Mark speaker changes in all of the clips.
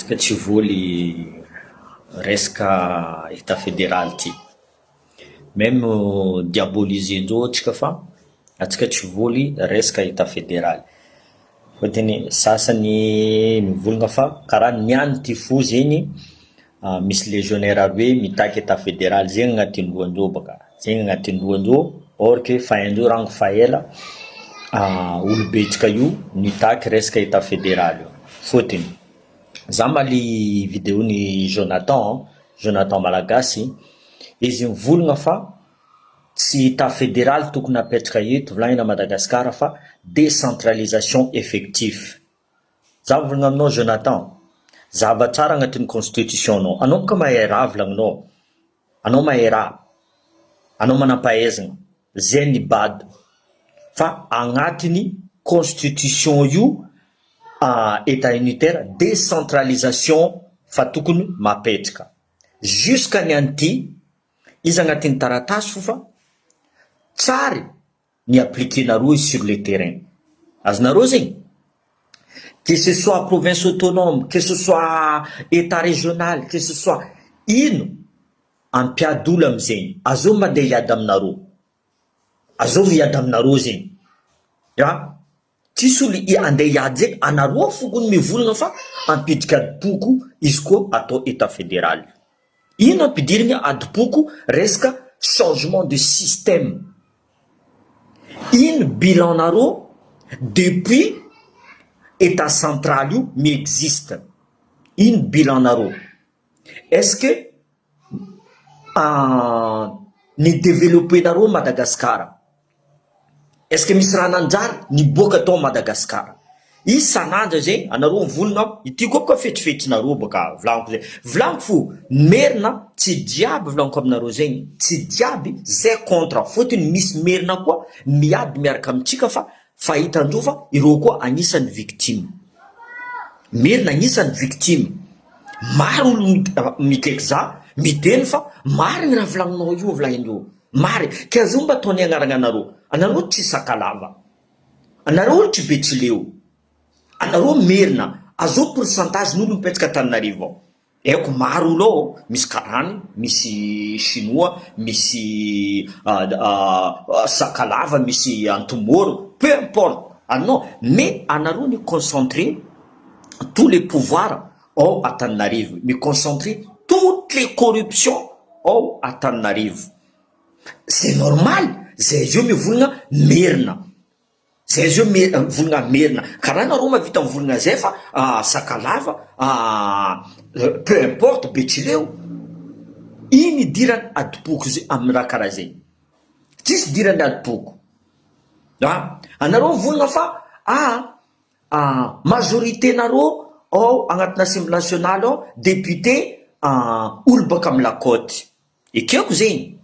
Speaker 1: Antsika tsy voly resaka état fédéral ty. Même diaboliser-ndreo antsika fa antsika tsy voly resaka état fédéral. Fôtony sasany mivolagna fa karaha niany ty fo zegny misy légionnaire aroe mitaky état fédéral zegny agnatin'ny lohandreo baka. Zegny agnatin'ny lohandreo or que fahaindreo rango fahaela olobetsika io nitaky resaka état fédéral io. Fôtony za maly vidéony Jonathan Malagasy, izy mivolagna fa tsy état fédéral tokony apetraka eto volagnina Madagasikara fa décentralisation effective. Za mivolagna aminao Jonathan, zava tsara agnatin'ny constitution anao boka mahay raha volagninao, anao mahay raha, anao manam-pahaizana, zay ny bady fa agnatin'ny constitution io état unitaire décentralisation fa tokony mapetraka. Jusqu'à nianty izy agnatin'ny taratasy fo fa tsary ny appliquer-nareo sur le terrain. Azonareo zegny? Que ce soit province autonome, que ce soit état régional, que ce soit ino ampiadolo amizegny. Azô mandeha hiady aminareo. Azô hiady aminareo zegny. Ya? Tsisy olo andeha hiady zegny, anareo fogony mivolagna fa ampiditra adiboko izy koa atao état fédéral. Ino ampidirigna adiboko resaka changement de système. Ino bilan-nareo depuis état central io mi-existe. Ino bilan-nareo? Est-ce que ni développer-nareo Madagasikara? Est-ce que misy raha nanjary niboaka atao Madagasikara? Isan'andro zay anareo mivolagna ity koa boka fetrifetrinareo baka volagniko zay. Volagniko fo merina tsy diaby volagniko aminareo zegny, tsy diaby zay contre fôtony misy merina koa miady miaraka amintsika fa fahitandreo fa ireo koa agnisan'ny victime. Merina agnisan'ny victime. Maro olo mikaiky za miteny fa marigny raha volagninao io volagnindreo. Mary, ka zao mba ataony agnarana anareo. Anareo tsy sakalava. Anareo olo tsy Betsileo. Anareo merina. Azo pourcentage n'olo mipetraka Antananarivo ao. Eko maro olo ao, misy karany, misy chinois, misy sakalava, misy antomoro, peu importe. Non, mais anareo ni concentrer tous les pouvoirs au Antananarivo. Ni concentrer toutes les corruptions au Antananarivo. C'est normal. Zay io mivolagna merina. Zay io mivolagna merina. Karaha nareo mavita mivolagna zay fa sakalava, peu importe Betsileo. Ino idirany adiboko amin'ny raha karaha zay? Tsisy idirany adiboko. Anareo mivolagna fa majorité nareo ao agnatin'ny assemblée nationale ao député olo baka amin'ny lakôty. Ekeko zegny.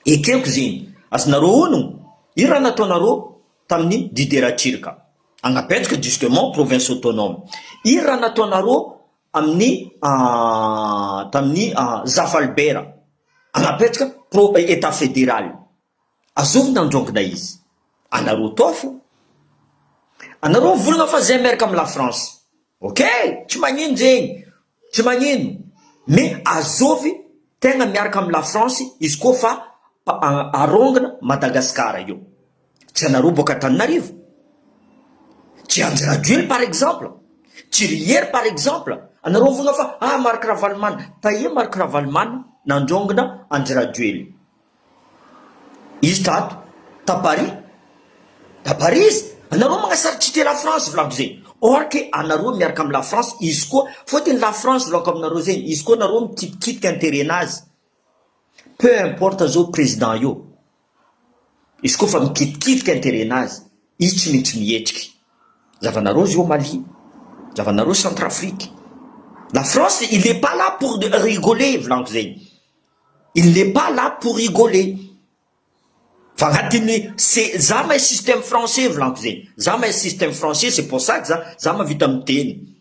Speaker 1: Ekeko zegny. Azonareo ono, io raha nataonareo tamin'ny Dideratsirika. Agnapetraka justement province autonome. Io raha nataonareo amin'ny tamin'ny Zafalbera. Agnapetraka état fédéral. Azovy nandrongona izy. Anareo tofo. Anareo volagna fa zay miaraka amin'ny la France. Ok? Tsy magnino zegny. Tsy magnino. Mais azovy tegna miaraka amin'ny la France izy koa fa arongana Madagasikara io. Tsy anareo boka Antananarivo. Tsy Anjirajoely par exemple. Tsy Riery par exemple. Anareo volagna fa Marc Ravalomanana. Taia Marc Ravalomanana nandrongana Anjirajoely. Izy tato ta Paris. Ta Paris. Anareo magnasaritsite la France volagno zay. Or que anareo miaraka amin'ny la France izy koa fôtony la France volagno aminareo zegny izy koa anareo mikitikitika intérêt-nazy. Peu importe zao président io. Izy koa fa mikitikitika intérêt-nazy, izy tsy maintsy mietriky. Zavanareo zio Mali, zavanareo Centrafrique. La France, il n'est pas là pour rigoler, volagniko zay. Il n'est pas là pour rigoler. Fa agnatin'ny za mahay système français volagniko zay. Za mahay système français, c'est pour ça que za mavita miteny.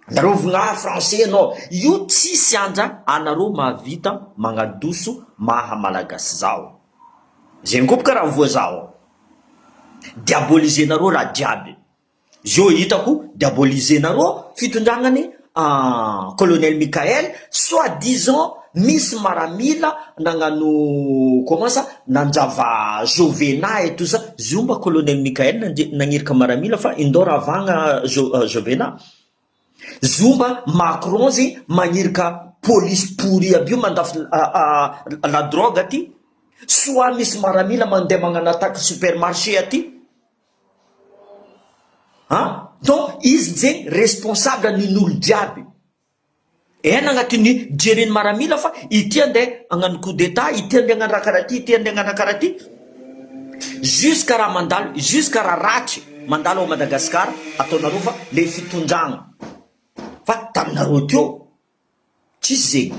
Speaker 1: Anareo volagna français anao. Io tsisy anja anareo mavita magnadoso maha malagasy zao. Zegny koa boka raha voa zao. Diaboliser nareo raha jiaby. Zio hitako diaboliser nareo fitondragnany colonel Michael soi-disant misy maramila nagnano comment ça nanjava Jovena et tout ça zomba colonel Michael nagnirika maramila fa indao ravagna Jovena zomba Macron zay magnirika police pourri aby io mandafy la drogue aty soit misy maramila mandeha magnano attaque supermarché aty donc izy zegny responsable nin'olo jiaby ena agnatin'ny jereny maramila fa ity andeha agnano coup d'état ity andeha agnano raha karaha ty ity andeha agnano karaha ty jusqu'à raha mandalo jusqu'à raha ratry mandalo ao Madagasikara ataonareo fa le fitondragna fa taminareo teo tsisy zegny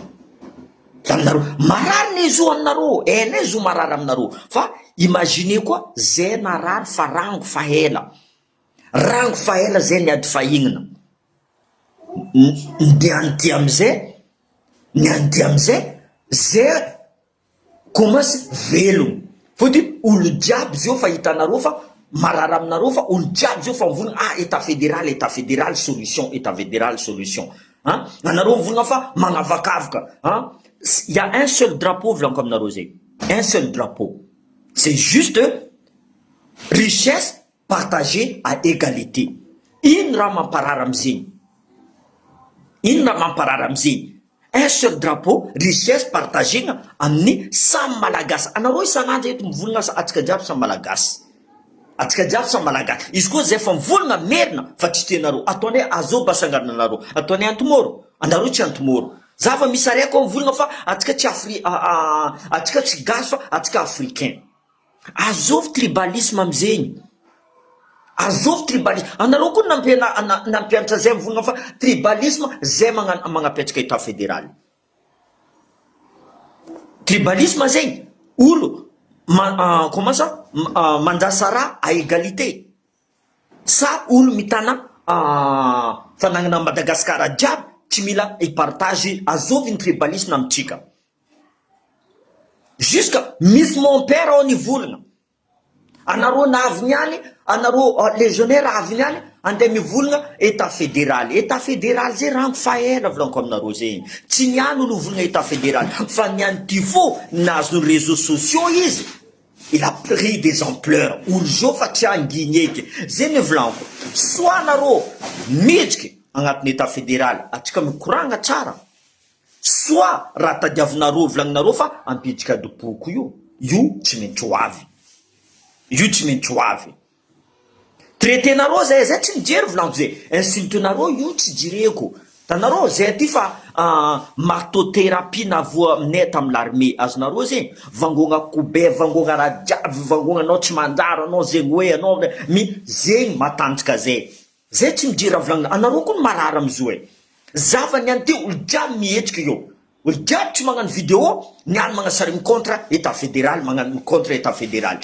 Speaker 1: taminareo marary izy io aminareo ena izy io marary aminareo fa imagine koa zay narary fa rango fa ela zay niady fahignana ny anty amizay zay komasy velogno fotiny olo jiaby zio fa hitanareo fa marary aminareo fa olo jiaby zio fa mivolagna état fédéral solution état fédéral solution anareo mivolagna fa magnavakavaka il y a un seul drapeau volanko aminareo zay un seul drapeau c'est juste richesse partagée à égalité ino raha mamparary amizegny un seul drapeau richesse partagée amin'ny samy malagasy anareo isanandro eto mivolagna atsika jiaby samy malagasy izy koa zay fa mivolagna merina fa tsy tenareo ataony azoba asangarinanareo ataony antomoro anareo tsy antomoro za fa misy araiky mivolagna fa atsika tsy atsika tsy gasy fa atsika africain azovy tribalisme amizegny anareo koa nampianatra zay mivolagna fa tribalisme zay magnapiatsika état fédéral tribalisme zegny olo comment ça manjasa raha à égalité sa olo mitana fanagnana Madagasikara jiaby tsy mila ipartage azovy ny tribalisme amitsika jusqu'à misy mon père ao nivolagna anareo navy niany anareo légionnaire avy niany andeha mivolagna état fédéral zay rango fa ela volanko aminareo zegny tsy niany olo volagna état fédéral fa niany ty fo nazo ny réseaux sociaux izy il a pris des ampleurs olo zao fa tsy anginy eky zegny volanko soit anareo mihetsiky agnatin'ny état fédéral atsika mikoragna tsara soit raha tadiavinareo volagninareo fa ampiditsika dopoko io tsy maintsy ho avy traité nareo zay tsy mijery volanko zay insultenareo io tsy jireko tanareo zay aty fa martothérapie navoa aminay tamy l'armée azonareo zegny vangogna kobe vangogna raha jiaby vangogna anao tsy manjary anao zegny hoe anao zegny matanjaka zay tsy mijery volagna anareo koa ny marary amizao zava niany ty olo jiaby mihetsiky io olo jiaby tsy magnano vidéo niany magnasary contre état fédéral magnano contre état fédéral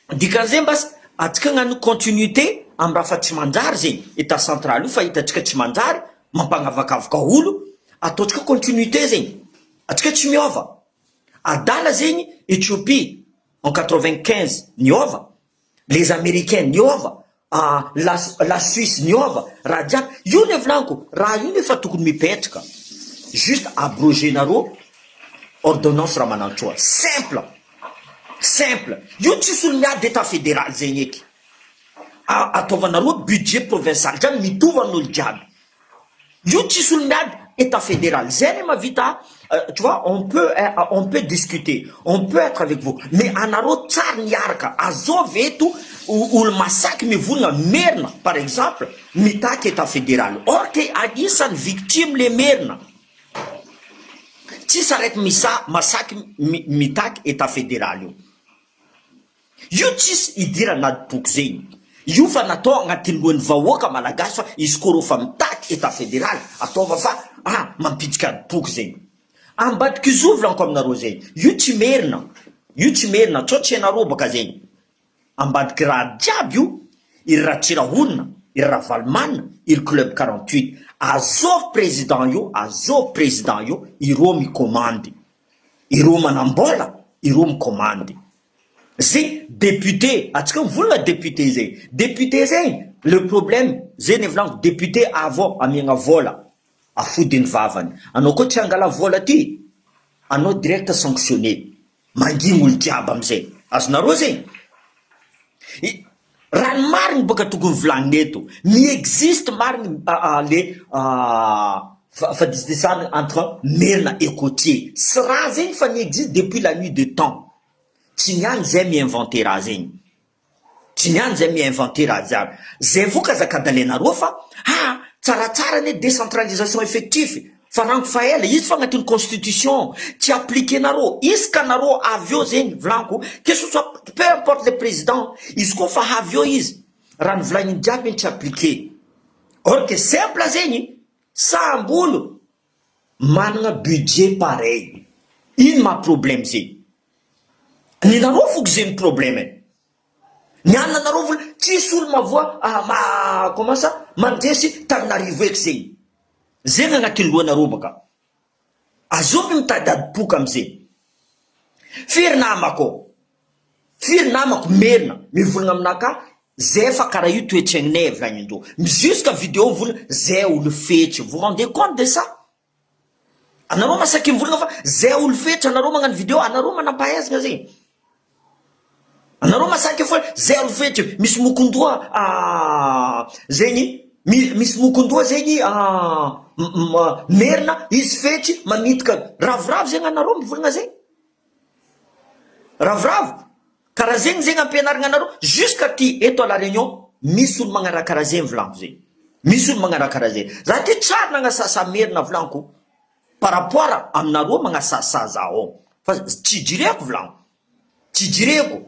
Speaker 1: dikan'izay mbasy atsika gnano continuité amy raha fa tsy manjary zegny état central io fa hitatsika tsy manjary mampagnavakavaka olo ataotsika continuité zegny atsika tsy miova adala zegny Éthiopie en 95 niova les américains niova la Suisse niova raha jiaby io ne volanko raha io nefa tokony mipetraka juste abroger nareo ordonnance raha manantsora simple io tsisy olo miady état fédéral zegny eky ataovanareo budget provincial zany mitovy amin'olo jiaby io tsisy olo miady état fédéral zay ne mavita tu vois on peut discuter on peut être avec vous mais anareo tsara niaraka azovy eto olo masaky mivolagna merina par exemple mitaky état fédéral or que anisan'ny victime le merina tsisy araiky masaky mitaky état fédéral io tsisy idira nadipoky zegny io fa natao agnatin'ny lohan'ny vahoaka malagasy fa izy koa reo fa mitaky état fédéral ataova fa mampidika adipoky zegny ambadiky izo volanko aminareo zegny io tsy merina tsao tsy ianareo baka zegny ambadiky raha jiaby io iry raha Tsiraonina iry raha Valmanina iry club 48 azov président io ireo mikomande ireo manambola ireo mikomande zay député atsika mivolagna député zegny le problème zeny volagno député avao amiagna vola afody ny vavany, anao koa tsy angala vola ty anao direct sanctionné, manginy olo jiaby amizay. Azonareo zegny raha ny mariny boka tokony volagnina eto, mi-existe mariny le fadisidisana entre Merina et Côtier, sy raha zegny fa ni-existe depuis la nuit de temps. Tsy niany zay mi-inventé raha zegny, tsy niany zay mi-inventé raha jiaby zay vo kazakadalenareo fa tsaratsara ne décentralisation effectif fa rango fa ela izy fa agnatin'ny constitution tsy appliquenareo, izy ka nareo avy eo zegny volaniko que ce soit peu importe le président, izy koa fa avy eo izy raha ny volagniny jiaby iny tsy appliqué. Or que simple zegny, sambolo manana budget pareil, ino ma problème zegny? Ny nareo foko zegny problème ny anona nareo vola tsisy olo mavoa comment ça mandresy taminarivo eky zegny, zegny agnatin'ny lohanareo baka azovy mitady adipoka amizay. Firy namako Merina mivolagna aminaka zay fa karaha io toetraignay volagnin'indreo, jusqu'à vidéo volagna zay olo fetry. Vous rendez compte de ça? Anareo masaky mivolagna fa zay olo fetry, anareo magnano vidéo, anareo manampahaizagna zegny. Anareo masaky fo zay olo fetry, misy mokondoa zegny, misy mokondoa zegny Merina izy fetry manitika ravoravo zegny anareo mivolagna zegny. Ravoravo karaha zegny zegny ampianaragna anareo jusqu'à ty eto à la réunion misy olo magnara karaha zegny volaniko zegny, misy olo magnara karaha zegny. Za ty tsara nagnasasa Merina volaniko par rapport aminareo magnasasa zao fa tsy jireko volaniko, tsy jireko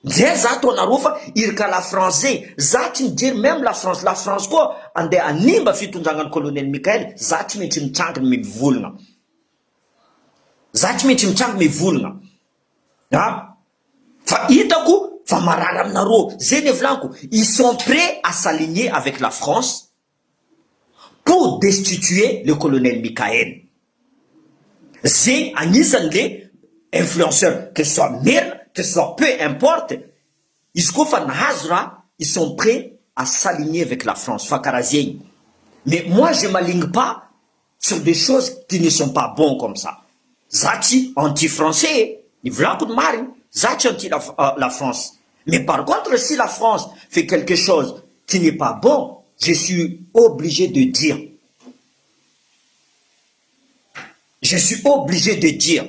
Speaker 1: zay za to anareo fa iraka la France zay za tsy mijery même la France koa andeha animba fitondragnan'ny colonel Mikael, za tsy maintsy mitrangina mivolagna, za tsy maintsy mitrangina mivolagna fa hitako fa marary aminareo zegny volaniko. Ils sont prêts à s'aligner avec la France pour destituer le colonel Mikael. Zegny agnisan'ny le influenceur, que ce soit Merina, que ce soit peu importe, izy koa fa nahazo raha, ils sont prêts à s'aligner avec la France fa karaha zegny. Mais moi je m'aligne pas sur des choses qui ne sont pas bons comme ça. Za tsy anti-français, ny volaniko ny mariny, za tsy anti la France. Mais par contre si la France fait quelque chose qui n'est pas bon, je suis obligé de dire. Je suis obligé de dire.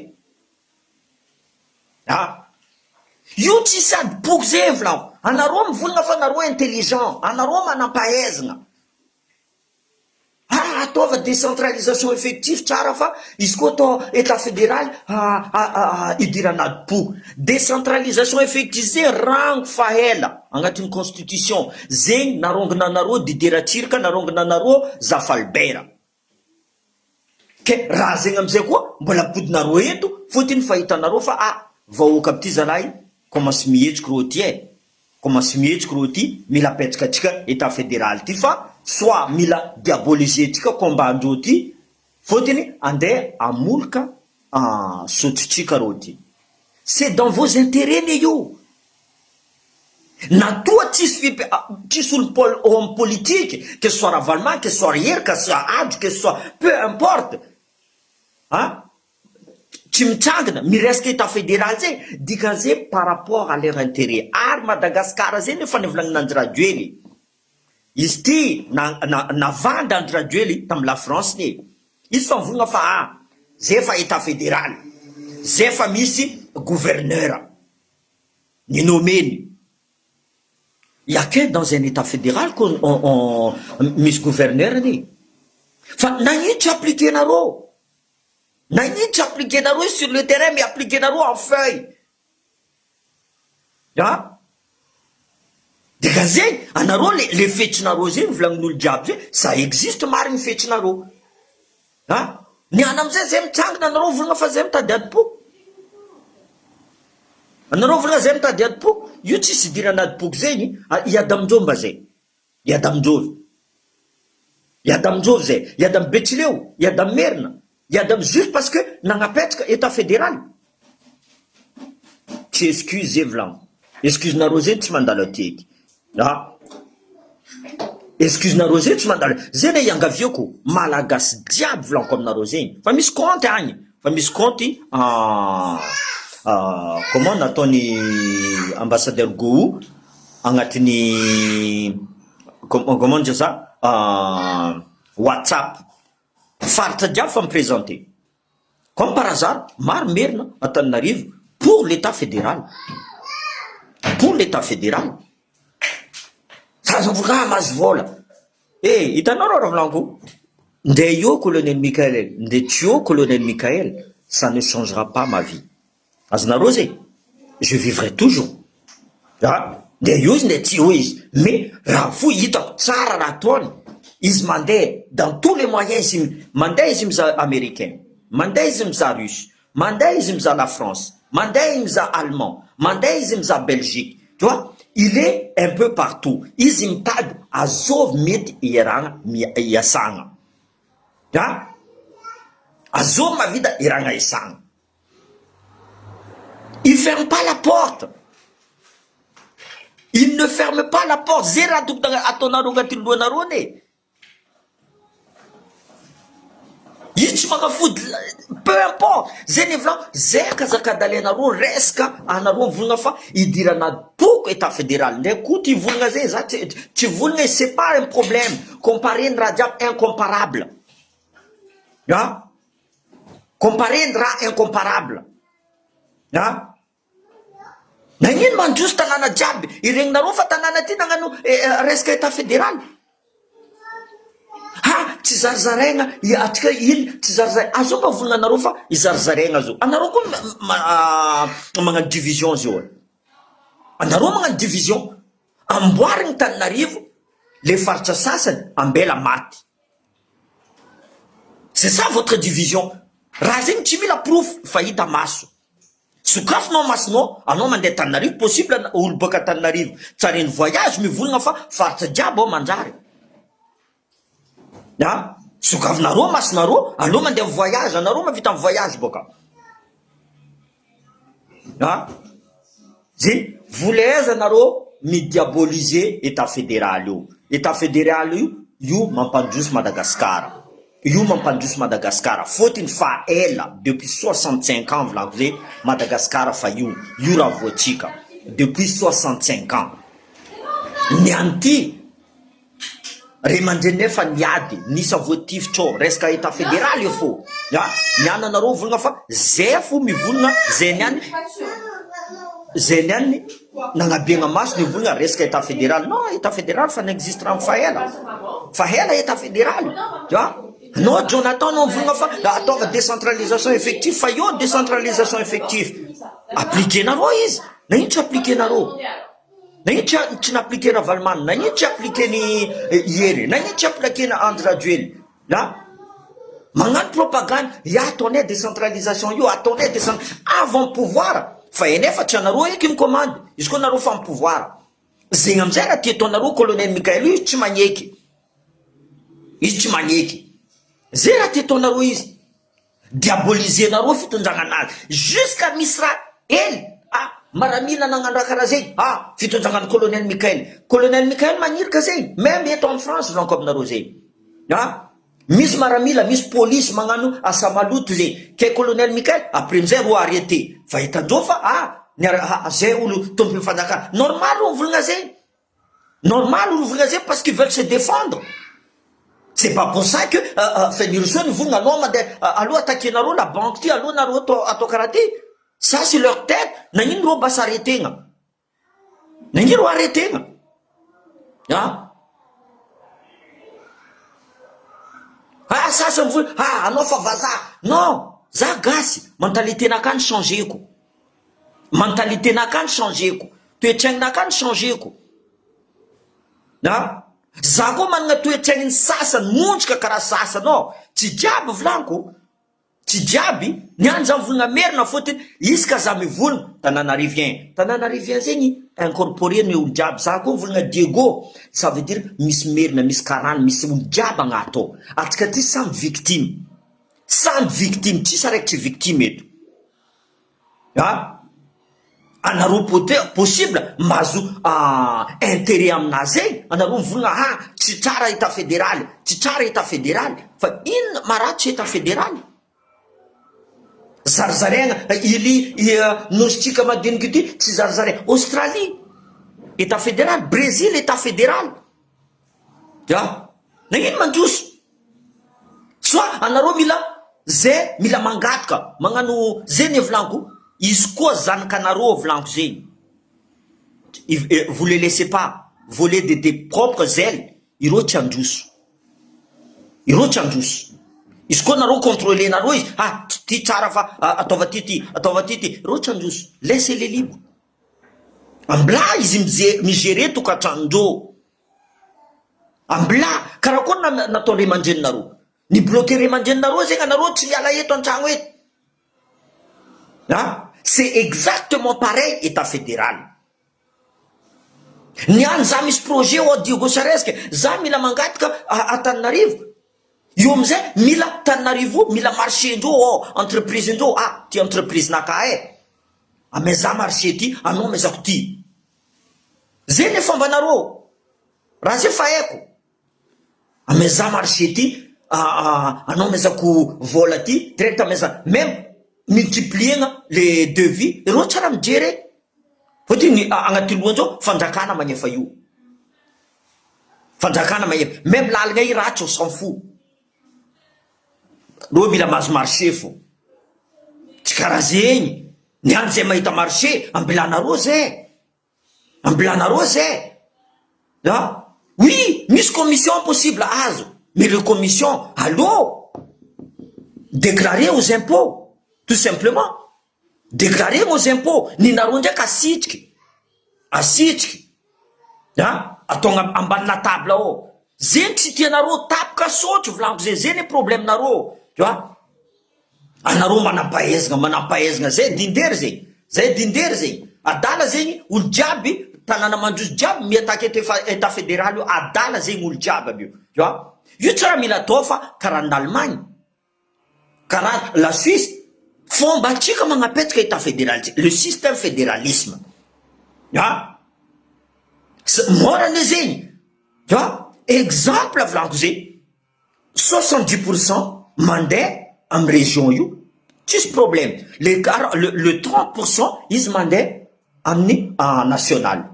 Speaker 1: Io tsy sady boky zay volaniko, anareo mivolagna fa anareo intelligent, anareo manampahaizagna. Ataova décentralisation effectif tsara fa izy koa atao état fédéral idirana adipoka. Décentralisation effectif zay rango fa ela agnatin'ny constitution zegny narongona anareo Didier Ratsirika, narongona anareo Zafalbera. Ke raha zegny amizay koa mbola apodinareo eto fotiny fahitanareo fa vahoaka amity zalahy commence mihetsika rô ty commence mihetsika rô ty mila apetraka atsika état fédéral ty fa soit mila diaboliser tsika combat-ndreo ty fotiny andeha amoloka sotrotsika rô ty. C'est dans vos intérêts ne io. Natoa tsisy homme politique, que ce soit Ravalma, que ce soit Rier, que ce soit Adjo, que ce soit peu importe. Tsy mitrangina miresaka état fédéral zay dikan'izay par rapport à leur intérêt. Ary Madagasikara zay nefa nivolagnin'ny Andry izy ty navanda Andry Rajoely tamin'ny la France ne, izy fa mivolagna fa zay fa état fédéral, zay fa misy gouverneur ny nomeny. Il y a que dans un état fédéral qu'on misy gouverneur ne fa nagnitsy appliqué nareo. Nagnitsy appliqué nareo sur le terrain, mais appliqué nareo en feuille. Dika zegny anareo le fetrinareo zegny volagnin'olo jiaby zay ça existe mariny fetrinareo. Ny ana amizay zay mitrangina anareo volagna fa zay mitady adipoko. Anareo volagna zay mitady adipoko, io tsisy idirana adipoko zegny, iadaminjovy mba zay. Iadaminjovy zay, iadamy Betsileo, iadamy Merina, iadamy juste parce que nagnapetraka état fédéral. Tsy excuse zay volagno. Excuse nareo zay tsy mandalo ateky. Excuse-nareo zay tsy mandala zay ne iangaviako malagasy jiaby volaniko aminareo zegny fa misy compte agny fa misy compte comment nataony ambassadeur Gou agnatiny comment dire ça WhatsApp faritra jiaby fa miprésenter comme par hasard maro merina Antananarivo pour l'état fédéral Sazovuka mazy vola. Hitanao raha volaniko. Nde io colonel Michael, nde tio colonel Michael, ça ne changera pas ma vie. Azonareo zay, je vivrai toujours. Nde io izy nde tio izy, mais raha fo hitako tsara raha ataony. Izy mandeha dans tous les moyens izy mandeha izy mizaha américain, mandeha izy mizaha russe, mandeha izy mizaha la France, mandeha izy mizaha allemand, mandeha izy mizaha Belgique. Tu vois? Il est un peu partout. Izy mitady azov mety iragna iasagna. Azov mavita iragna iasagna. Il ferme pas la porte. Il ne ferme pas la porte. Zay raha tokony ataonareo agnatin'ny lohanareo ne. Io tsy mankafody, peu importe. Zay ny volagno, zay kazakadalenareo resaka anareo volagna fa idirana toko état fédéral. Ndray koa ty volagna zay, za ty volagna c'est pas un problème. Comparé ny raha jiaby incomparable. Comparé ny raha incomparable. Nagnino mandroso tanàna jiaby? Iregninareo fa tanàna ty nagnano resaka état fédéral. Tsy zarizaraigna atsika iny tsy zarizaraigna azo mba volanareo fa izarizaraigna zao anareo koa magnano division zao anareo magnano division amboarigny Tananarivo le faritra sasany ambela maty c'est ça votre division raha zegny tsy mila proof fa hita maso sokafinao masonao anao mandeha Tananarivo possible olo baka Tananarivo tsareny voyage mivolagna fa faritra jiaby ao manjary sokavinareo masonareo anao mandeha voyage anareo mavita voyage boka zay voulaiza anareo midiaboliser état fédéral io état fédéral io mampandroso Madagasikara fôtiny fa ela depuis 65 ans volaniko zay Madagasikara fa io raha voatsika depuis 65 ans nianty Remandreny fa niady nisa voatifitro resaka état fédéral io fô niany anareo volagna fa zay fo mivolagna zay niany nagnabiagna maso ny volagna resaka état fédéral non état fédéral fa n'existera fa ela état fédéral tu vois non Jonathan non volagna fa ataova décentralisation effective fa io décentralisation effective appliquer nareo izy nagnino tsy appliquer nareo nagnino tsy naappliquer na Valmany nagnino tsy appliquer ny Iery nagnino tsy appliquer na Andry Rajoely magnano propagande ataonay décentralisation io ataonay avant pouvoir fa enefa tsy anareo eky micommande izy koa nareo fa pouvoir zegny amizay raha ty ataonareo colonel Michael izy tsy magneky zay raha ty ataonareo izy diabolisenareo fitondragna anazy jusqu'à misy raha ely maramila nagnano raha karaha zegny fitondragnan'ny colonel Michael magnirika zegny même eto en France volaniko aminareo zegny misy maramila misy police magnano asa maloto zegny ke colonel Michael après amizay ro arrêté fa hitandreo fa zay olo tompo mifanjakana normal ro volagna zegny parce qu'ils veulent se défendre. C'est pas pour ça que Fenirson volagna anao mandeha aloha attaquenareo la banque ty aloha nareo atao karaha ty. Ça c'est leur tête. Nagnino ro basa arretegna? Nagnino ro arretegna? Ça c'est vous. Anao fa vazaha. Non, za gasy. Mentalité-nakany changeko. Mentalité-nakany changeko. Toetraignanakany changeko. Za koa manana toetraigniny sasany montrika karaha sasanao. Tsy jiaby volaniko. Tsy jiaby niany za volagna merina fôtiny izy ka za mivolagna Tananarivien zegny incorporé ny olo jiaby za koa volagna Diego ça veut dire misy merina misy karana misy olo jiaby agnato atsika ty samby victime tsisy araiky tsy victime eto anareo possible mahazo intérêt aminazy zegny, anareo mivolagna tsy tsara état fédéral, tsy tsara état fédéral, fa inona maratsy état fédéral? Zarizariagna nositsika madiniky ity tsy zarizariagna. Australie état fédéral, Brésil état fédéral. Nagnino mandroso? Soit anareo mila mangataka magnano zegny volaniko, izy koa zanakanareo volaniko zegny, vous les laissez pas voler des propres ailes, ireo tsy androso, izy koa nareo contrôler nareo izy ty tsara fa ataova ty ireo tsy androso, laissez les libres. Ambla izy migérer tokantrandreo, ambla karakory natao ray aman-dreninareo, ni bloquer ray aman-dreninareo zegny anareo tsy miala eto an-tragno eto. C'est exactement pareil état fédéral. Niany za misy projet o Diogo Sareska, za mila mangataka Antananarivo, io amizay mila Tananarivo mila marché ndreo entreprise ndreo, ty entreprise naka ame za marché ty, anao ame zako ty. Zegny e fambanareo, raha zay fa haiko, ame za marché ty, anao ame zako vola ty, direct ame za, même multiplier les devis, ireo tsara mijery. Fotony agnaty lohanjao fanjakana magnefa io, fanjakana magnefa, même lalagna i ratsy, on s'en fout. Reo mila mahazo marché fo, tsy karaha zegny. Niany zay mahita marché, ambilanareo zay, oui, misy commission possible azo, mais le commission, allô, déclarer aux impôts, tout simplement. Déclarer aux impôts, ninareo ndraiky asitriky, atao ambanina table ao. Zegny tsy tianareo tapaka sotro volaniko zegny problème nareo, tu vois. Anareo manampahaizana zay dindery zegny, adala zegny olo jiaby, tanàna mandroso jiaby miataka état fédéral io, adala zegny olo jiaby aby io, tu vois. Io tsy raha mila atao fa karaha n'Allemagne, karaha la Suisse, fomba tsika magnapetraka état fédéral, le système fédéralisme. Morane zegny, tu vois. Exemple volaniko zegny, 70% mandeha amy région io, tsisy problème. Le 30% izy mandeha amin'ny national.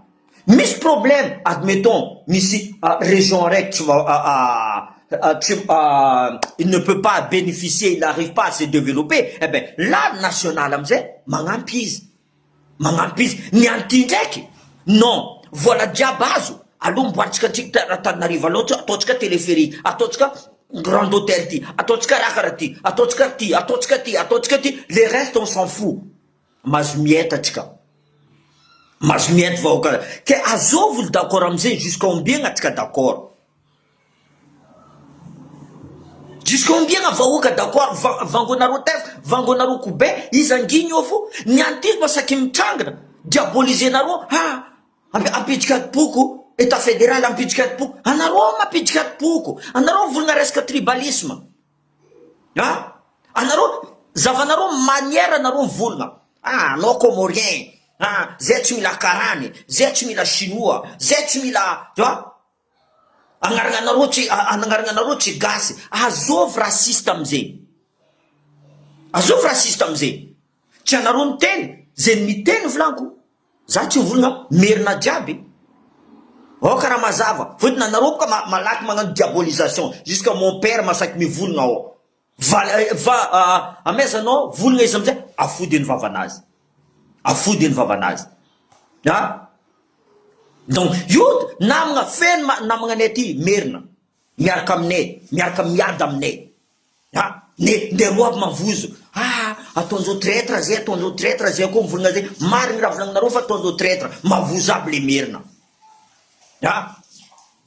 Speaker 1: Misy problème, admettons, misy région raiky il ne peut pas bénéficier, il n'arrive pas à se développer, eh bien, là, national amizay, magnampy izy. Nianty ndraiky, non, voilà jiaby azo, aloha mboaritsika antsika Antananarivo, aloha ataotsika téléphérique, ataotsika grand hôtel ty, ataotsika raha karaha ty, ataotsika ty, le reste on s'en fout. Mahazo mieta atsika, vahoaka, ke azovolo d'accord amizay jusqu'à ombiagna atsika d'accord. Jusqu'à ombiagna vahoaka d'accord, vangonareo tef, vangonareo kobe, izy anginy io fo, nianty masaky mitrangana, diabolisenareo, ampitsika atipoko, état fédéral ampitsika atipoko, anareo mampitsika atipoko, anareo volagna resaka tribalisme, anareo, zavanareo manière anareo mivolagna, anao comorien, zay tsy mila karany, zay tsy mila chinois, zay tsy mila, tu vois. Anagnarana tsy gasy, azovy rasiste amizay, tsy anareo miteny, zay miteny volaniko, za tsy mivolagna merina jiaby, karaha mazava, fotony anareo boka malaky magnano diabolisation, jusqu'à mon père masaky mivolagna ao, amezanao volagna izy amizay, afody ny vavanazy, donc io namagna feno namagnanay aty merina, miaraka aminay, miaraka miady aminay, nderoa aby mavozo, ataonjao traître zay koa mivolagna zay, marigny raha volagninareo fa ataonjao traître, mavozo aby le merina.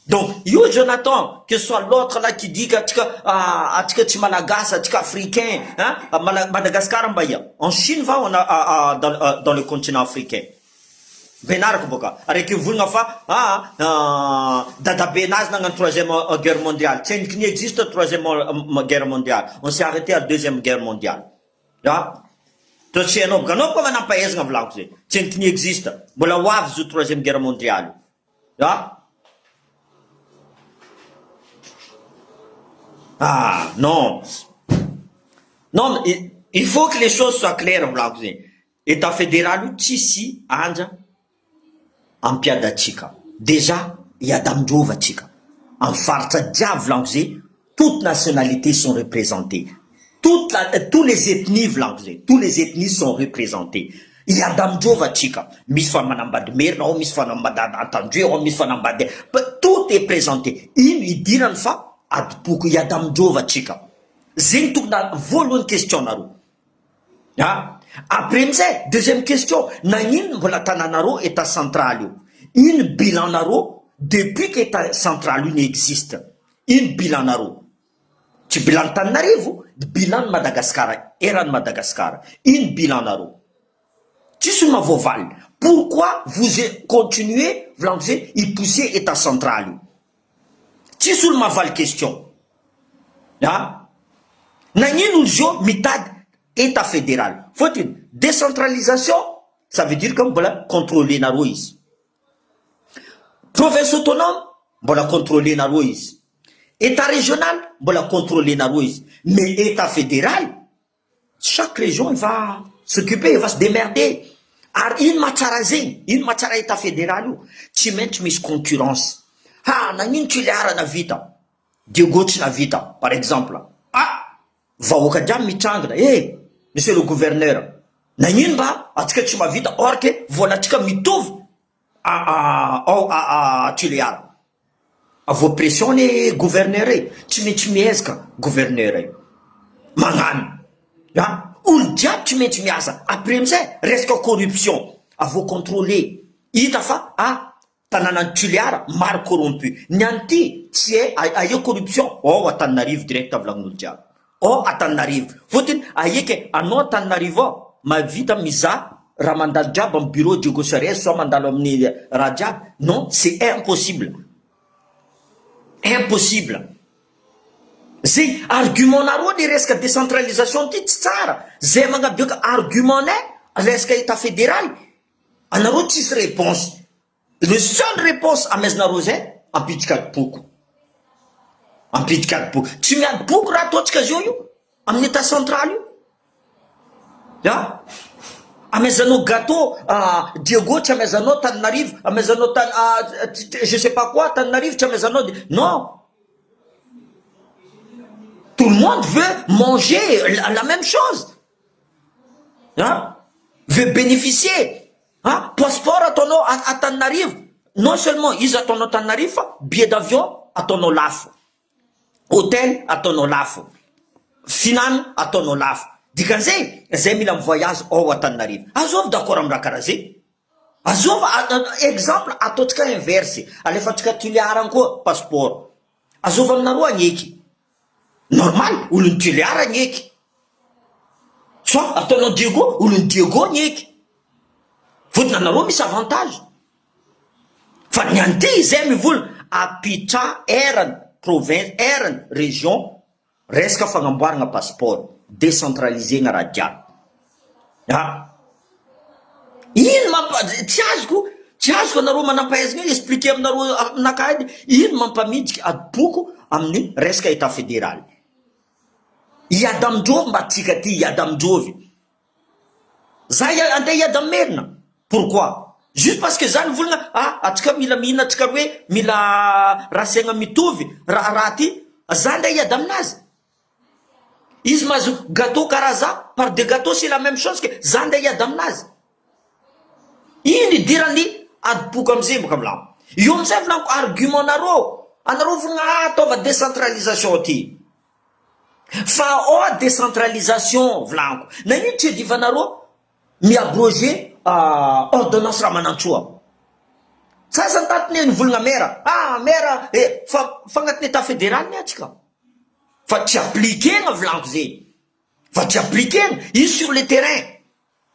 Speaker 1: Donc io Jonathan, que ce soit l'autre là qui dit qu'atsika tsy malagasy, atsika africain, Madagascar mba ia, en Chine va on a dans le continent africain. Benarako boka, araiky volagna fa dadabe nazy nagnano troisième guerre mondiale, tsy hainiky existe troisième guerre mondiale, on s'est arrêté à deuxième guerre mondiale. to tsy hainao boka anao koa manampahaizana volako zay tsy hainko ny existe mbola ho avy zo troisième guerre mondiale non non il faut que les choses soient claires volako zay état fédéral io tsisy anja ampiadatsika déjà iadamindrovatsika amin'ny faritra jiaby volako zay toutes nationalités sont représentées tous les ethnies volako zay tous les ethnies sont représentées iadamindrovatsika misy fa manambady merina ao misy fa manambady Antandroy ao misy fa manambady tout est présenté ino idirany fa adiboko iadamindrovatsika zegny tokony voalohany question nareo après amizay deuxième question nagnino mbola tananareo état central io ino bilan nareo depuis que état central io existe ino bilan nareo tsy bilan Tananarivo bilan de Madagascar eran'ny Madagascar ino bilan nareo tsisy olo mavoavaly pourquoi vous continuez volako zay ipousser état central io tsisy olo mavaly question nagnino olo zio mitady état fédéral fotiny décentralisation ça veut dire que mbola contrôler nareo izy province autonome mbola contrôler nareo izy état régional mbola contrôler nareo izy mais état fédéral chaque région va s'occuper va se démerder ary ino mahatsara zegny ino mahatsara état fédéral io tsy maintsy misy concurrence nagnino Toliara navita Diego tsy navita par exemple vahoaka jiaby mitrangana monsieur le gouverneur nagnino mba atsika tsy mavita or que volatsika mitovy Toliara avo pression ny gouverneur tsy maintsy miezaka gouverneur magnano olo jiaby tsy maintsy miasa après amizay resaka corruption avo contrôler hita fa tanànany Toliara maro corrompu ny anty tsy aia corruption Antananarivo direct volagnin'olo jiaby Antananarivo fotiny aike anao Antananarivo mavita miza raha mandalo jiaby amin'ny bureau Diego Soares so mandalo amin'ny raha jiaby non c'est impossible zay argument nareo ny resaka décentralisation ty tsy tsara zay magnabiaka argument nay resaka état fédéral anareo tsisy réponse le seul réponse amaizanareo zay ampidika adiboko tsy miadiboko raha ataotsika zio io amin'ny état central io amaizanao gâteau Diego tsy amaizanao Tananarivo amaizanao je sais pas quoi Tananarivo tsy amaizanao non tout le monde veut manger la même chose veut bénéficier passeport ataonao Tananarivo non seulement izy ataonao Tananarivo fa billet d'avion ataonao lafo hôtel ataonao lafo finanana ataonao lafo dikan'izay zay mila mivoyage ao Tananarivo azovy d'accord amin'ny raha karaha zay azovy exemple ataotsika inverse alefatsika Toliara koa passeport azovy aminareo agneky normal olony Toliara agneky so ataonao Diego olony Diego agneky fotiny anareo misy avantage fa ny anty zay mivola apitra erany province erany région resaka fagnamboarana passeport décentralisé-na raha jiaby ino tsy azoko anareo manampahaizana expliquer aminareo aminakady ino mampamidika adiboko amin'ny resaka état fédéral iadamindrovy mba tsika ty iadamindrovy za andeha iadamerina pourquoi juste parce que zany volana atsika mila mihina atsika hoe mila rasaigna mitovy raha ty za andeha iady aminazy izy mahazo gâteau karaha za par de gâteau c'est la même chose que za andeha iady aminazy ino idirany adiboko amizay boka milamo io amizay volaniko argument anareo volana ataova décentralisation ty fa décentralisation volaniko nagnino tsy edivanareo miabroger ordonnance raha manantsoa sasa tatiny ny volagna mera fa agnatiny état fédéral ny atsika fa tsy appliquena volaniko zay fa tsy appliquena izy sur le terrain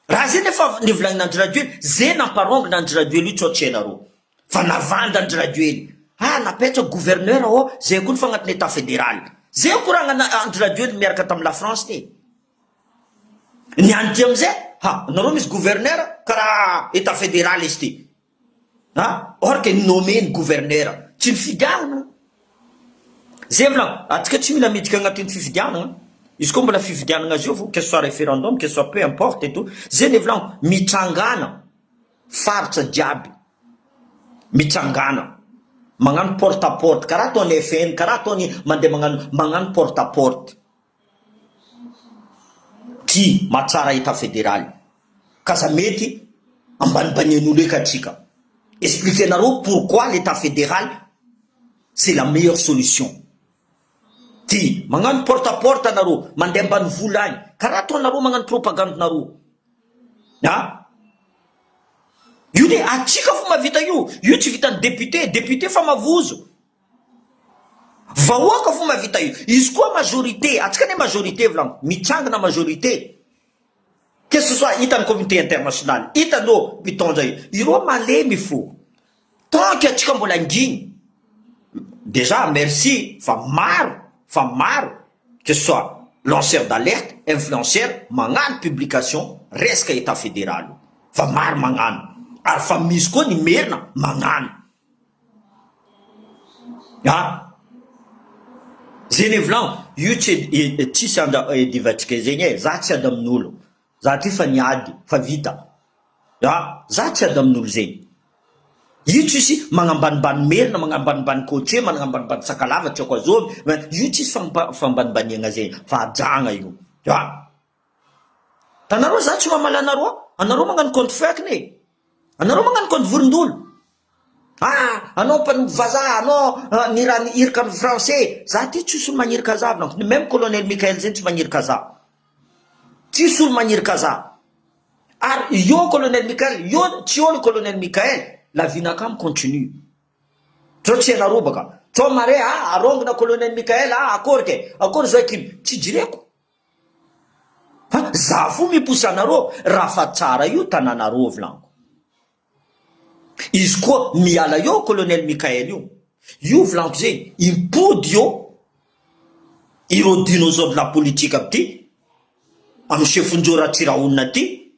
Speaker 1: raha zay nefa nivolagnin'Andry Rajoely zay namparongo Andry Rajoely io tsotsy hainareo fa navanda Andry Rajoely napetraka gouverneur zay koa ny fa agnatiny état fédéral zay koragna Andry Rajoely miaraka tamin'ny la France ty Ny anty amizay, nareo misy gouverneur karaha état fédéral izy ty. Or que nommé ny gouverneur, tsy nifidianana. Zay volagno, atsika tsy mila midika agnatin'ny fifidianana. Izy koa mbola fifidianana azy io fo, que ce soit référendum, que ce soit peu importe et tout. Zay ny volagno, mitrangana faritra jiaby. Mitrangana. Magnano porte à porte, karaha ataony FN, karaha ataony mandeha magnano porte à porte. Ty mahatsara état fédéral. Kaza mety ambanimbanian'olo eka atsika. Expliquez-nareo pourquoi l'état fédéral c'est la meilleure solution. Ty magnano porte à porte nareo, mandeha ambanivolo agny, karaha ataonareo magnano propagandinareo. Io de atsika fo mavita io tsy vitan'ny député fa mavozo. Vahoaka fo mavita io. Izy koa majorité, atsika ne majorité volagno, mitsangana majorité. Que ce soit hitan'ny communauté internationale, hitanao mitondra io. Ireo malemy fo. Tant que atsika mbola anginy. Déjà, merci, fa maro, que ce soit lanceur d'alerte, influenceur, magnano publication, resaka état fédéral. Fa maro magnano. Ary fa misy koa ny merina magnano. Zay ny volagno, io tsisy divatsika zegny za tsy ady amin'olo. Za ty fa niady, fa vita. Za tsy ady amin'olo zegny. Io tsisy magnambanimbany merina, magnambanimbany coaché, magnambanimbany sakalava tsy ako azô. Io tsisy fambanibaniagna zegny, fa ajagna io. Tanareo za tsy mamala anareo, anareo magnano compte fake ne. Anareo magnano compte vorondolo. Anao mpanombo vazaha, anao niraka amin'ny français. Za ty tsisy olo magnirika za. Même colonel Michael zay tsy magnirika za. Tsisy olo magnirika za. Ary io colonel Michael, io tsy io le colonel Michael. La vie nakam continue. Tro tsy anareo baka. Tro mare arongona colonel Michael, akory zao ekiby. Tsy jireko. Za fo miposa anareo raha fa tsara io tananareo volagno. Izy koa miala io colonel Michael io volagno zay impody iro dinosaure de la politique aby ty amin'ny chefonjora Tsiraonina ty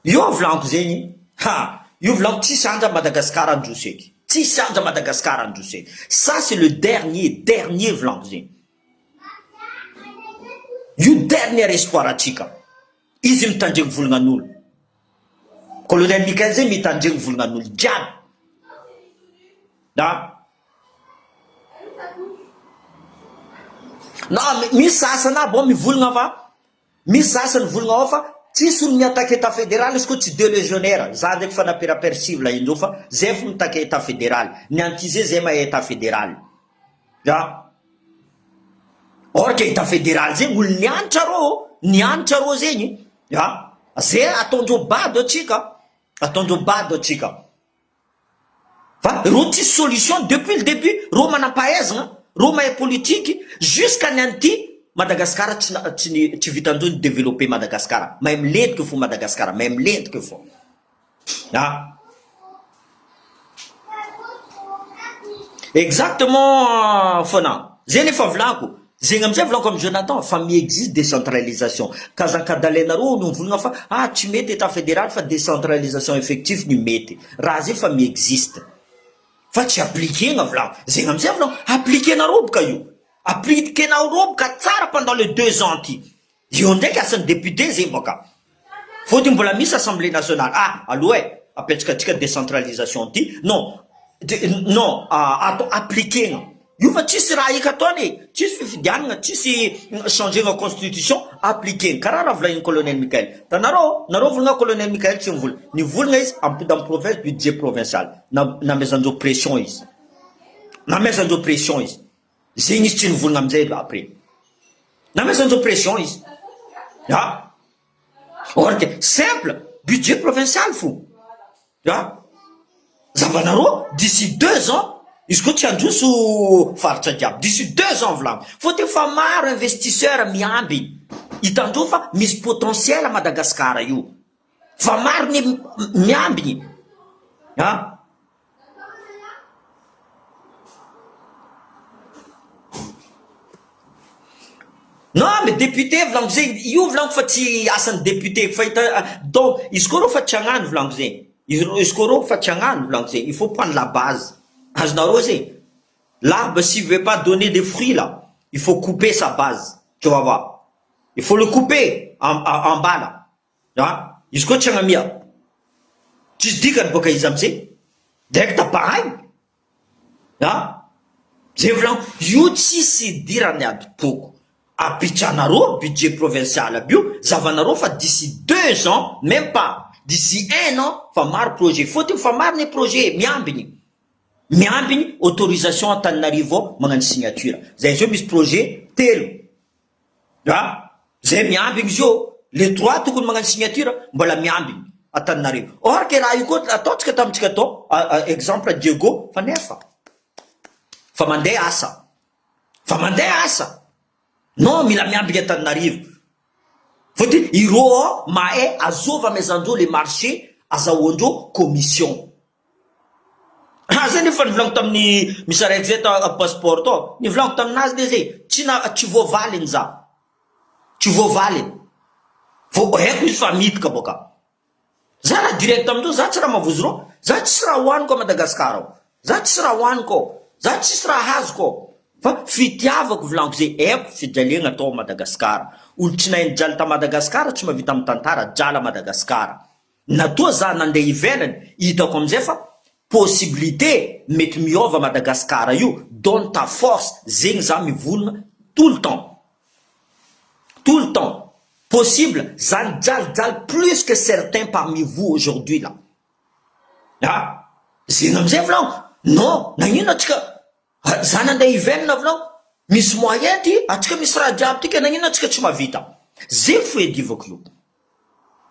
Speaker 1: io volagno zegny io volagno tsisy anja Madagascar androso eky, tsisy anja Madagascar androso eky. Ça c'est le dernier volagno zegny. Io dernier espoir atsika. Izy mitandregny volonan'olo. Colonel Michael zay mitandregny volonan'olo jiaby. Misy sasana bo mivolagna fa misy sasany volagna ao fa tsisy olo miattaque état fédéral izy koa tsy deux légionnaires. Za ndraiky fa naperapercivla indreo fa zay fo mitake état fédéral. Ny antisé zay mahay état fédéral. Or que état fédéral zegny olo nianitra rô zegny. Zay ataondreo bado atsika. Fa rô tsisy solution depuis le début. Rô manampahaizana, rô mahay politique jusqu'à ny anty Madagascar tsy vitandreo ny développer Madagascar. Mahay milentiky fo Madagascar, mahay milentiky fo. Exactement fona. Zay efa volako. Zegny amizay volako comme Jonathan, fa mi-existe décentralisation. Kazakadalenareo no volagna fa tsy mety état fédéral fa décentralisation effective ny mety. Raha zay fa mi-existe. Fa tsy appliquena volako. Zegny amizay volako, appliquenareo boka io. Appliquenareo boka tsara pendant les 2 ans ty. Io ndraiky asan'ny député zay boka. Fôtiny mbola misy assemblée nationale. Aloha apetsikatsika décentralisation ty. Non, appliquena. Io fa tsisy raha ika ataony, tsisy fifidianana, tsisy changena constitution, appliquena. Karaha raha volagnin'ny colonel Michael. Tanareo volagna colonel Michael tsy mivolagna. Ny volagna izy ampody amin'ny province budget provincial. Namezandreo pression izy. Zegny izy tsy nivolagna amizay après. Namezandreo pression izy. Or que simple, budget provincial fo. Zavanareo d'ici 2 ans izy koa tsy androso faritra jiaby. D'ici 2 ans volagno. Faut efa maro investisseur miamby. Hitandreo fa misy potentiel à Madagascar io. Fa maro ny miambiny. non mais député volaniko zegny io volaniko fa tsy asan'ny député fahita donc izy koa rô fa tsy hagnano volaniko zegny izy koa rô fa tsy hagnano volaniko zegny il faut prendre la base azonareo zegny l'arbre s'il veut pas donner des fruits là il faut couper sa base tu vas voir il faut le couper en bas là ah izy koa tsy hagnamia tsisy dikany boka izy amizay direct pareil ah zay volaniko io tsisy idirany aby poko apitranareo budget provincial aby io zavanareo fa d'ici 2 ans même pas d'ici 1 an fa maro projet fôtiny fa maro ny projet miambiny autorisation Antananarivo magnano signature zay zio misy projet telo ah zay miambiny zio les 3 tokony magnano signature mbola miambiny Antananarivo or que raha io koa ataontsika tamitsika atao exemple Diego fa nefa fa mandeha asa non mila miambiny Antananarivo fôtiny ireo mahay azova amezandreo le marché azahoandreo commission zay nefa nivolaniko tamin'ny misy araiky zay passeport to nivolaniko taminazy le zay tsy voavaliny za tsy voavaliny vo haiko izy fa midika boka za raha direct amindreo za tsy raha mavozy reo za tsisy raha hoaniko a Madagasikara za tsisy raha hoaniko za tsisy raha hazoko fa fitiavako volaniko zay haiko fijaliagna atao Madagasikara olo tsy nahay nijaly ta Madagasikara tsy mavita amin'ny tantara jala Madagasikara natoa za nandeha ivelany hitako amizay fa possibilité mety miova Madagasikara io donne ta force zegny za mivolagna tout le temps possible za nijaly plus que certains parmi vous aujourd'hui là ah zegny amizay volaniko non nagnino atsika za nandeha ivelana volaniko misy moyen ty atsika misy raha jiaby tyka nagnino atsika tsy mavita zegny foedivako io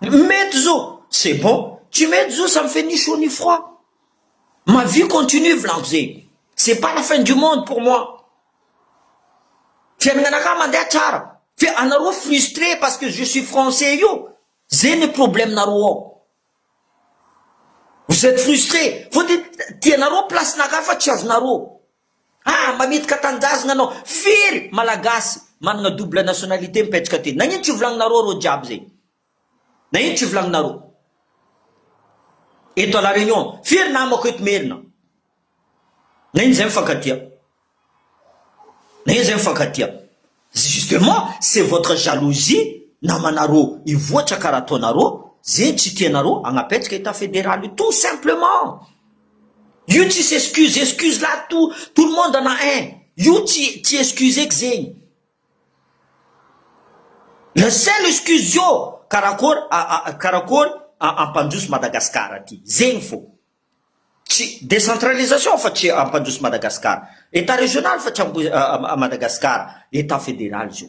Speaker 1: mety zo c'est bon tu mets zo ça me fait ni chaud ni froid ma vie continue volaniko zegny c'est pas la fin du monde pour moi fiaignanaka mandeha tsara fe anareo frustré parce que je suis français io zay ny problème nareo ao vous êtes frustré fôtiny tianareo place naka fa tsy azonareo mamidika tanjazana anao firy malagasy manana double nationalité mipetraka ty nagnino tsy volagninareo reo jiaby zay nagnino tsy volagninareo eto à la réunion firy namako eto merina nagnino zay mifankatia justement c'est votre jalousie namanareo ivoatra karaha ataonareo zay tsy tianareo agnapetraka état fédéral tout simplement io tsy s'excuse là tout le monde en a un io tsy excuse que zegny le seul excuse io karakory ampandroso Madagasikara ty zegny fô tsy décentralisation fa tsy ampandroso Madagasikara état régional fa tsy Madagasikara état fédéral zio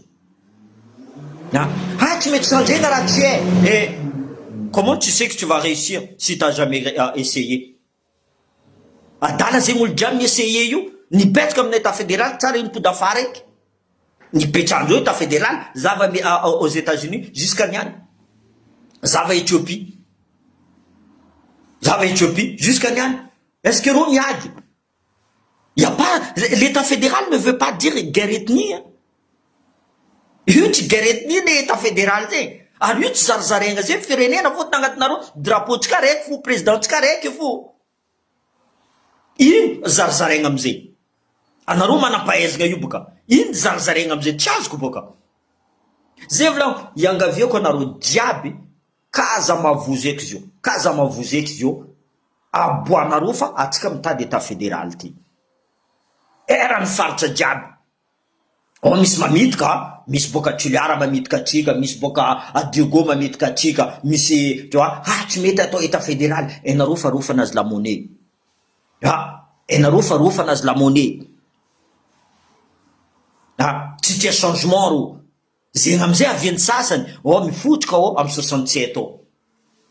Speaker 1: tu mets ça raha tsy et comment tu sais que tu vas réussir si t'as jamais essayé adala zegny olo jiaby miessaye io nipetraka amin'ny état fédéral tsara iny pody afara eky nipetrandreo état fédéral zava aux États-Unis jusqu'à niany zava Éthiopie jusqu'à niany est-ce que reo miady y a pas l'état fédéral ne veut pas dire guerre ethnie io tsy guerre ethnie le état fédéral zegny ary io tsy zarazaraigna zay firenena fôtiny agnatinareo drapeau tsika raiky fo président tsika raiky fo ino zarazaraigna amizay anareo manam-pahaizagna io boka ino zarazaraigna amizay tsy azoko boka zay volaniko iangaviako anareo jiaby kaza mavozo eky zio aboanareo fa atsika mitady état fédéral ty erany faritra jiaby misy mamidika misy boka Toliara mamidika atsika misy boka Diego mamidika atsika misy tu vois tsy mety atao état fédéral enareo fa rofana azy la monnaie enareo fa rofana azy la monnaie tsy tia changement ro zegny amizay aviany sasany mifotroka amin'ny 67 ao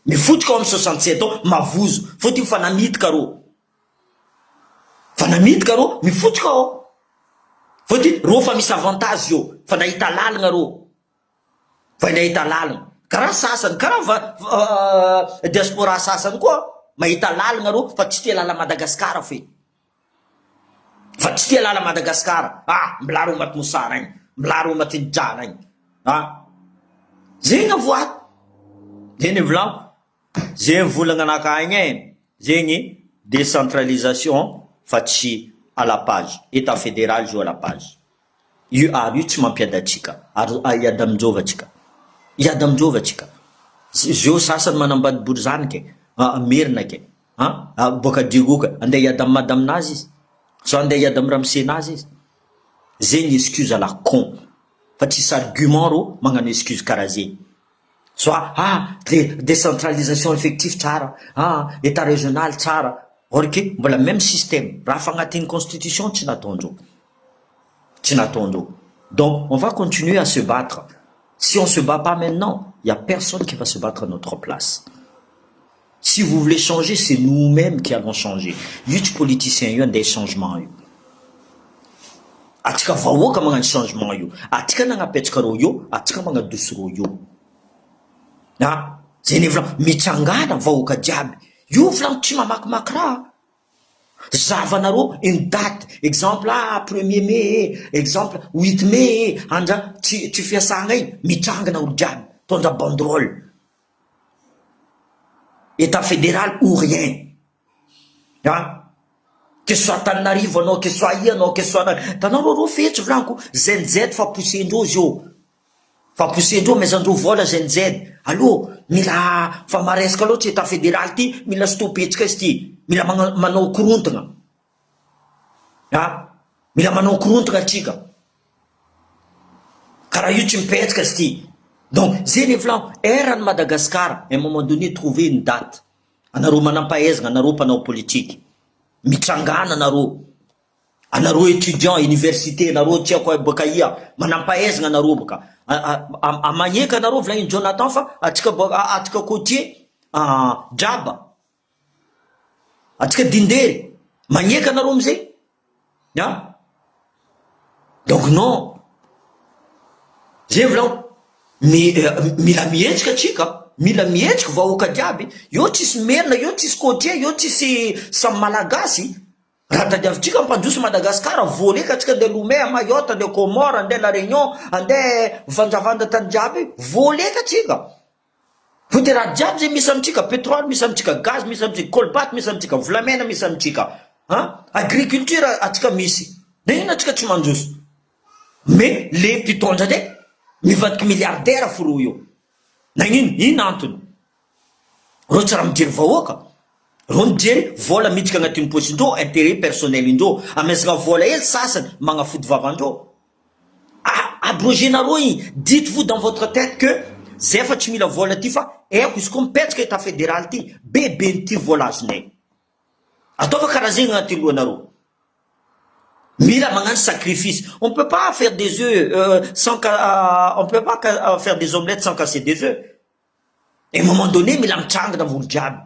Speaker 1: mifotroka amin'ny 67 ao mavozo fôtiny fa namidika ro mifotroka ao fôtiny ro fa misy avantage io fa nahita lalagna ro karaha sasany karaha diaspora sasany koa mahita lalagna ro fa tsy tia lala Madagasikara mbola ro maty mosara igny milaro matinjana igny. Zegny avoato. Zegny volagno. Zegny volagna anakahy igny zegny décentralisation fa tsy à la page. État fédéral jo à la page. Io tsy mampiada atsika. Iady aminjova atsika. Iady aminjova atsika. Zio sasany manambadibory zany ke. Merina ke. Boka digoka. Andeha iady amin'ny madaminazy izy. So andeha iady amin'ny ramsenazy izy. Zegny excuse à la con. Fa tsisy argument ro magnano excuse karaha zegny. Soit décentralisation effective tsara, état régional tsara. Or que voilà même système. Raha fagnatin'ny constitution tsy nataondreo. Tsy nataondreo. Donc on va continuer à se battre. Si on se bat pas maintenant, il y a personne qui va se battre à notre place. Si vous voulez changer, c'est nous-mêmes qui allons changer. Io tsy politicien io andeha changement io. Atsika vahoaka magnano changement io. Atsika nagnapetraka ro io, atsika magnadoso ro io. Zegny volagno mitsangana vahoaka jiaby. Io volagno tsy mamakimaky raha. Zavanareo une date, exemple 1er mai, exemple 8 mai, anja tsy fiasagna igny, mitsangana olo jiaby, tondra banderole. État fédéral ou rien. Que ce soit Tananarivo anao, que ce soit ianao, que ce soit tanao ro fetsy volaniko, ZNZ fa poussendreo zio. Fa poussendreo mezandreo vola ZNZ. Allô, mila fa maresaka loatra état fédéral ty, mila stopetsika izy ty. Mila manao korontagna. Mila manao korontagna atsika. Karaha io tsy mipetraka izy ty. Donc, zegny volagno, eran'ny Madagascar, à un moment donné, trouver une date. Anareo manampahaizana, anareo mpanao politique. Mitsangana anareo. Anareo étudiant, université, anareo tsy ako boka ia, manampahaizana anareo boka. Magneka anareo volagny Jonathan fa atsika côtier, Djaba. Atsika Dindery. Magneka anareo amizay. Donc non. Zegny volagno. Mila mihetsika atsika, mila mihetsika vahoaka jiaby. Io tsisy merina, io tsisy côtier, io tsisy samy malagasy. Raha tadiavintsika mpandroso Madagascar, voleka atsika andeha Lomé, Mayotte, andeha Comore, andeha La Réunion, andeha vandravanda tany jiaby, voleka atsika. Fô de raha jiaby zay misy amitsika, pétrole misy amitsika, gaz misy amitsika, colbate misy amitsika, volamena misy amitsika. Agriculture atsika misy. Da ino atsika tsy mandroso. Mais le mpitondra ndraiky mivadiky milliardaire foro io. Ino antony? Ro tsy raha mijery vahoaka. Ro mijery vola midika agnatin'ny pochindreo, intérêt personnel indreo. Amezana vola hely sasany magnafody vavandreo. Abrogenareo igny. Dites-vous dans votre tête que zay fa tsy mila vola ty fa eko izy koa mipetraka état fédéral ty, bebe ty vola azonay. Ataova karaha zegny agnatin'ny lohanareo. Mila magnano sacrifice. On peut pas faire des œufs on peut pas faire des omelettes sans casser des œufs. Et à un moment donné, mila mitsangana volo jiaby.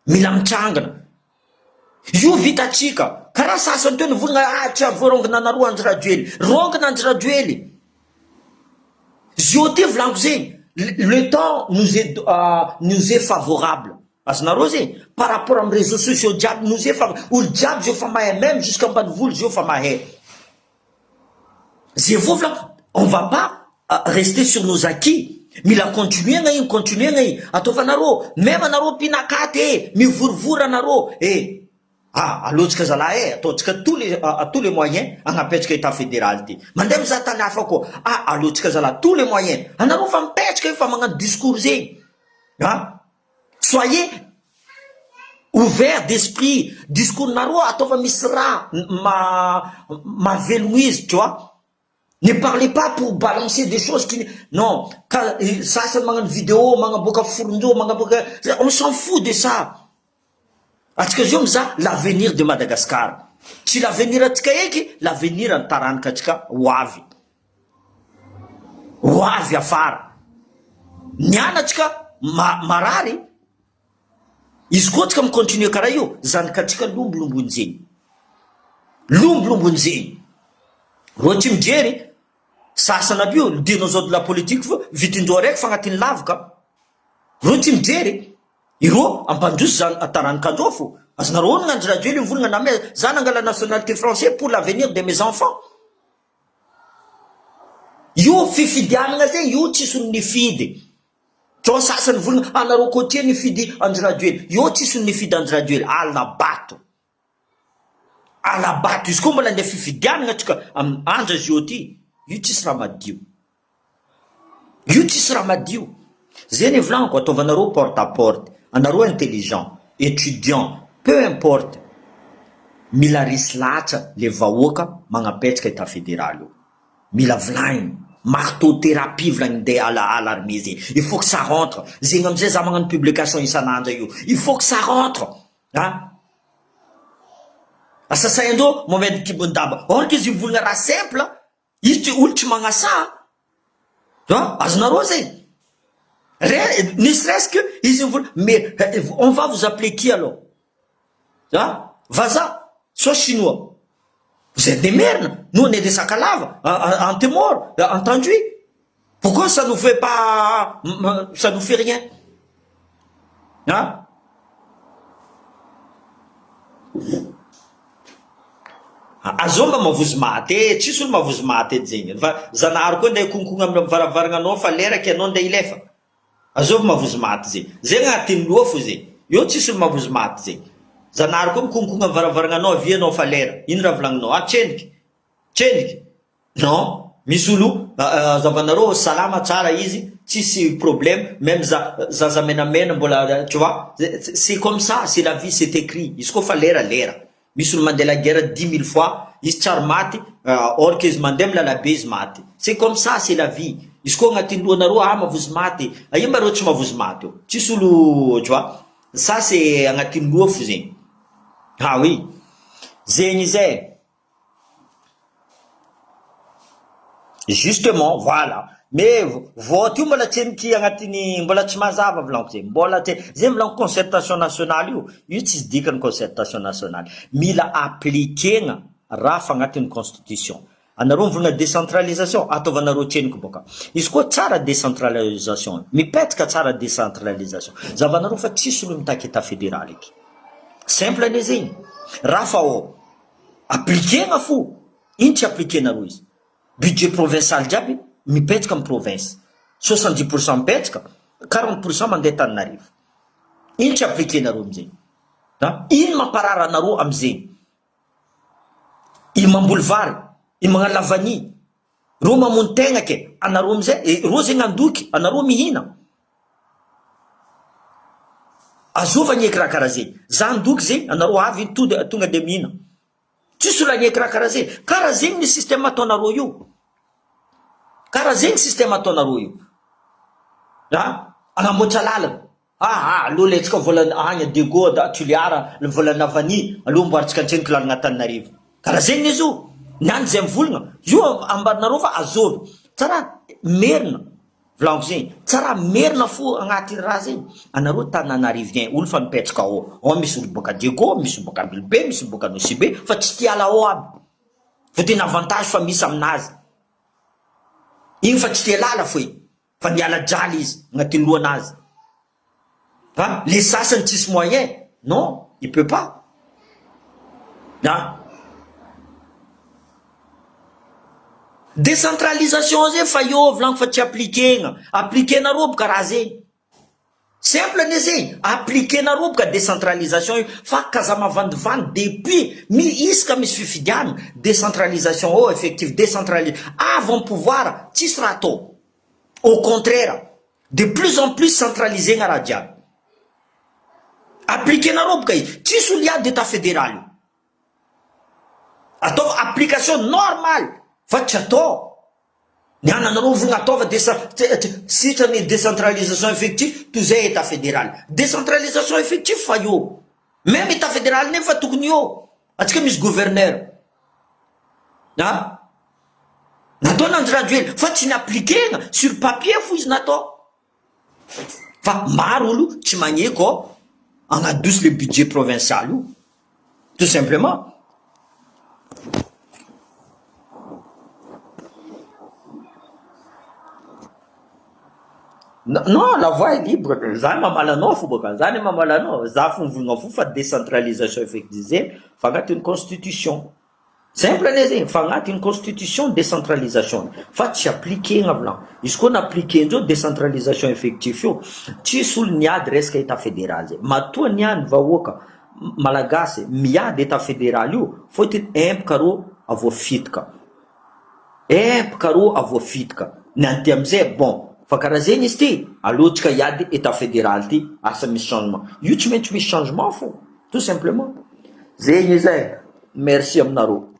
Speaker 1: Mila mitsangana. Io vita atsika. Karaha sasany teo nivolagna tsy voarongana anareo Andry Rajoely. Rongana Andry Rajoely. Zio ty volaniko zegny. Le temps nous est favorable. Azonareo zegny par rapport amin'ny réseaux sociaux jiaby nous est favorable. Olo jiaby zio fa mahay, même jusqu'à ambanivolo zio fa mahay. Zay vao volaniko, on va pas rester sur nos acquis. Mila continuer igny. Ataovanareo, même anareo mpinakaty mivorivory anareo. Alotsika zalahy ataotsika tous les moyens agnapetraka état fédéral ty. Mandeha mizaha tany hafa koa. Alotsika zalahy tous les moyens. Anareo fa mipetraka fa magnano discours zegny. Soyez ouvert d'esprit. Discours nareo ataova misy raha mavelogno izy, tu vois. Ne parlez pas pour balancer des choses qui... Non, ça c'est une vidéo, on s'en fout de ça. Parce que j'aime ça, l'avenir de Madagascar. Si l'avenir est l'avenir en Tarankatika, Wavi. Wavi afara. Nyanatika, marari. Izy koa tsika micontinue karaha io, zanakatsika lombolombony zegny. Lombolombony zegny. Ro tsy mijery, sasany aby io, le dinosaure de la politique fo, vitindreo araiky fagnatin'ny lavaka. Ro tsy mijery, iro ampandroso ataranakandreo fo. Azonareo onona Andry Rajoely mivolagna na me za nangala nationalité français pour l'avenir de mes enfants. io fifidianana zay io tsisy ny nifidy tsao sasany volana anareo kotia nifidy Anjirajoely io tsisy ny nifidy Anjirajoely alabato izy koa mbola nde fifidianana tsika anja zio ty io tsisy raha madio zay ny volaniko ataovanareo porte à porte anareo intelligent étudiant peu importe mila risy lahatra le vahoaka magnapetraka eta fédéral io mila volagny marteau-thérapie volagny à l'armée zay il faut que ça rentre zegny amizay za magnano publication isanandra io il faut que ça rentre asasay andreo Mohamed Kibondaba or que izy volagna raha simple izy tsy olo tsy magnasa azonareo zay ne serait-ce que izy mais on va vous appeler qui alors vaza soit chinois. Vous êtes des merdes. Nous, on est des sakalava. En témour, entendu. Pourquoi ça nous fait pas... Ça nous fait rien azomba mavozy maty tsisy olo mavozy maty edy zegny fa zanahary koa ndeha konkogna amin'ny varavarananao fa leraka ianao ndeha ilefa azovy mavozy maty zegny agnatin'ny loha fo zegny io tsisy olo mavozy maty zegny zanahary koa mikonkogna amin'ny varavarananao avianao fa lera ino raha volagninao tsendriky non misy olo zavanareo salama tsara izy tsisy problème même zaza menamena mbola tu vois c'est comme ça c'est la vie c'est écrit izy koa fa lera misy olo mandeha la guerre 10 000 fois izy tsary maty or que izy mandeha milalabe izy maty c'est comme ça c'est la vie izy koa agnatin'ny lohanareo mavozy maty ino mareo tsy mavozy maty io tsisy olo tu vois ça c'est agnatin'ny loha fo zegny oui zegny zay justement voilà mais vote io mbola tseniky agnatiny mbola tsy mazava volaniko zegny mbola zay volaniko concertation nationale io tsisy dikany concertation nationale mila appliquena raha fa agnatin'ny constitution anareo mivolagna décentralisation ataovanareo tseniko boka izy koa tsara décentralisation mipetraka tsara décentralisation zavanareo fa tsisy olo mitaky état fédéral eky simple ane zegny raha fa appliquena fo ino tsy appliquenareo izy budget provincial jiaby mipetraka amin'ny province 70% mipetraka 40% mandeha Antananarivo ino tsy appliquenareo amizegny ino mamparara anareo amizegny ino mamboly vary ino magnano lavany ro mamony tegna ke anareo amizay ro zegny andoky anareo mihina azova agneky raha karaha zegny za andoky zegny anareo avy tonga de mihina tsisy olo agneky raha karaha zegny ny système ataonareo io karaha zegny système ataonareo io agnamboatra lalana aloha letsika volana agny dego da tuliara volana avany aloha mboaritsika antseniko lalana Antananarivo karaha zegny izy io niany zay mivolagna io ambarinareo fa azovy tsara merina volaniko zegny tsara merina fo agnaty raha zegny anareo Antananarivien olo fa mipetraka ao misy olo boka dego misy olo boka Ambilobe misy olo boka Nosibe fa tsy tiala ao aby fa tena avantage fa misy aminazy igny fa tsy tia lala foy fa niala jaly izy agnatin'ny lohanazy les sasany tsisy moyen non il peut pas décentralisation zay fa io volaniko fa tsy appliquenareo boka raha zegny simple ane zegny appliquenareo boka décentralisation io fa kaza mavandivandy depuis isaka misy fifidiana décentralisation effectif décentralisation avant pouvoir tsisy raha atao au contraire de plus en plus centralisegna raha jiaby appliquenareo boka izy tsisy olo iady d'état fédéral io atao application normale fa tsy atao niana anareo volagna ataova sitrany décentralisation effectif toy zay état fédéral décentralisation effectif fa io même état fédéral nefa tokony io atsika misy gouverneur natao nanjirajoely fa tsy niappliquena sur papier fo izy natao fa maro olo tsy magneko agnadosy le budget provincial io tout simplement non la voie est libre zany mamalanao fo boka zany mamalanao za fo mivolagna fo fa décentralisation effective fa agnatin'ny constitution simple ane zegny fa agnatin'ny constitution décentralisation fa tsy appliqué avy izy koa na appliqué nzao décentralisation effectif io tsisy olo niady resaka état fédéral zay matoa niany vahoaka malagasy miady état fédéral io fôtiny empaka rô avoafitaka ny anty amizay bon fa karaha zegny izy ty alohatsika hiady état fédéral ty asa misy changement io tsy maintsy misy changement fo tout simplement zegny izy merci aminareo